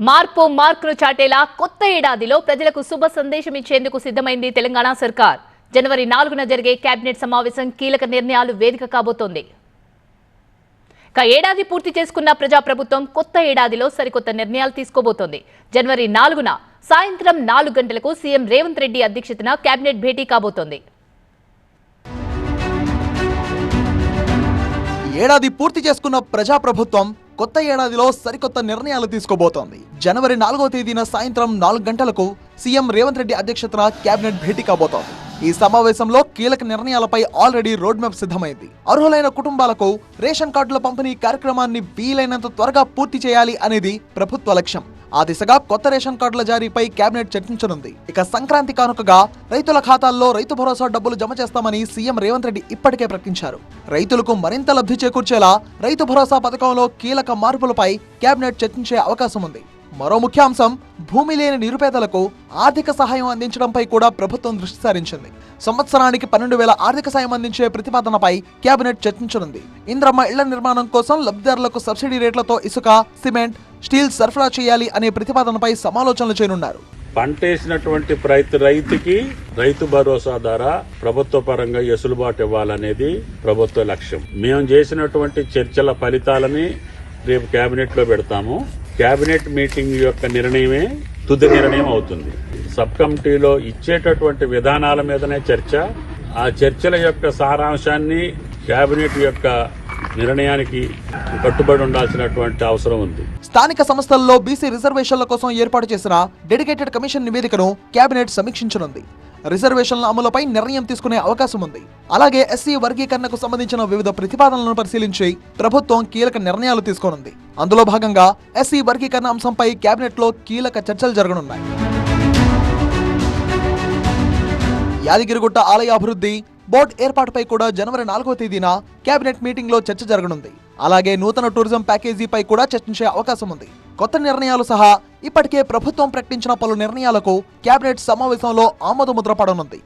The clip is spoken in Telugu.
మార్పు మార్కును చాటేలా కొత్త ఏడాదిలో ప్రజలకు శుభ సందేశం ఇచ్చేందుకు సిద్ధమైంది తెలంగాణ సర్కార్. జనవరి 4న జరిగే కేబినెట్ సమావేశం కీలక నిర్ణయాలు వేదిక కాబోతోంది. ఏడాది పూర్తి చేసుకున్న ప్రజాప్రభుత్వం కొత్త ఏడాదిలో సరికొత్త నిర్ణయాలు తీసుకోబోతోంది. జనవరి 4న సాయంత్రం 4 గంటలకు సీఎం రేవంత్ రెడ్డి అధ్యక్షతన కేబినెట్ భేటీ కాబోతోంది. ఏడాది పూర్తి చేసుకున్న ప్రజాప్రభుత్వం కొత్త ఏడాదిలో సరికొత్త నిర్ణయాలు తీసుకోబోతోంది. జనవరి 4వ తేదీన సాయంత్రం 4 గంటలకు సీఎం రేవంత్ రెడ్డి అధ్యక్షతన కేబినెట్ భేటీ కాబోతోంది. ఈ సమావేశంలో కీలక నిర్ణయాలపై ఆల్రెడీ రోడ్ మ్యాప్ సిద్ధమైంది. అర్హులైన కుటుంబాలకు రేషన్ కార్డుల పంపిణీ కార్యక్రమాన్ని వీలైనంత త్వరగా పూర్తి చేయాలి అనేది ప్రభుత్వ లక్ష్యం. ఆ దిశగా కొత్త రేషన్ కార్డుల జారీపై కేబినెట్ చర్చించనుంది. ఇక సంక్రాంతి కానుకగా రైతుల ఖాతాల్లో రైతు భరోసా డబ్బులు జమ చేస్తామని సీఎం రేవంత్ రెడ్డి ఇప్పటికే ప్రకటించారు. రైతులకు మరింత లబ్ధి చేకూర్చేలా రైతు భరోసా పథకంలో కీలక మార్పులపై కేబినెట్ చర్చించే అవకాశం ఉంది. మరో ముఖ్యాంశం భూమి లేని నిరుపేదలకు ఆర్థిక సహాయం అందించడంపై కూడా ప్రభుత్వం దృష్టి సారించింది. సంవత్సరానికి 12,000 ఆర్థిక సాయం అందించే ప్రతిపాదనపై కేబినెట్ చర్చించనుంది. ఇంద్రమ్మ ఇళ్ల నిర్మాణం కోసం లబ్ధిదారులకు సబ్సిడీ రేట్లతో ఇసుక, సిమెంట్, స్టీల్ సరఫరా చేయాలి అనే ప్రతిపాదనపై సమాలోచనలు చేయనున్నారు. పంటేసినటువంటి రైతుకి రైతు భరోసా ద్వారా ప్రభుత్వ పరంగా వెసులుబాటు ఇవ్వాలనేది ప్రభుత్వ లక్ష్యం. మేము చేసినటువంటి చర్చల ఫలితాలని రేపు కేబినెట్ లో పెడతాము. కేబినెట్ మీటింగ్ యొక్క నిర్ణయమే తుది నిర్ణయం అవుతుంది. సబ్ కమిటీలో ఇచ్చేటటువంటి విధానాల మీదనే చర్చ. ఆ చర్చల యొక్క సారాంశాన్ని కేబినెట్ యొక్క నిర్ణయానికి కట్టుబడి ఉండాల్సినటువంటి అవసరం ఉంది. స్థానిక సంస్థల్లో బీసీ రిజర్వేషన్ల కోసం ఏర్పాటు చేసిన డెడికేటెడ్ కమిషన్ నివేదికను కేబినెట్ సమీక్షించనుంది. రిజర్వేషన్ల అమలుపై నిర్ణయం తీసుకునే అవకాశం ఉంది. అలాగే ఎస్సీ వర్గీకరణకు సంబంధించిన వివిధ ప్రతిపాదనలను పరిశీలించి ప్రభుత్వం కీలక నిర్ణయాలు తీసుకోనుంది. అందులో భాగంగా ఎస్సీ వర్గీకరణ అంశంపై కేబినెట్ లో కీలక చర్చలు జరగనున్నాయి. యాదగిరిగుట్ట ఆలయ అభివృద్ధి బోర్డు ఏర్పాటుపై కూడా జనవరి 4వ తేదీన కేబినెట్ మీటింగ్ లో చర్చ జరగనుంది. అలాగే నూతన టూరిజం ప్యాకేజీపై కూడా చర్చించే అవకాశం ఉంది. కొత్త నిర్ణయాలు సహా ఇప్పటికే ప్రభుత్వం ప్రకటించిన పలు నిర్ణయాలకు కేబినెట్ సమావేశంలో ఆమోద ముద్ర పడనుంది.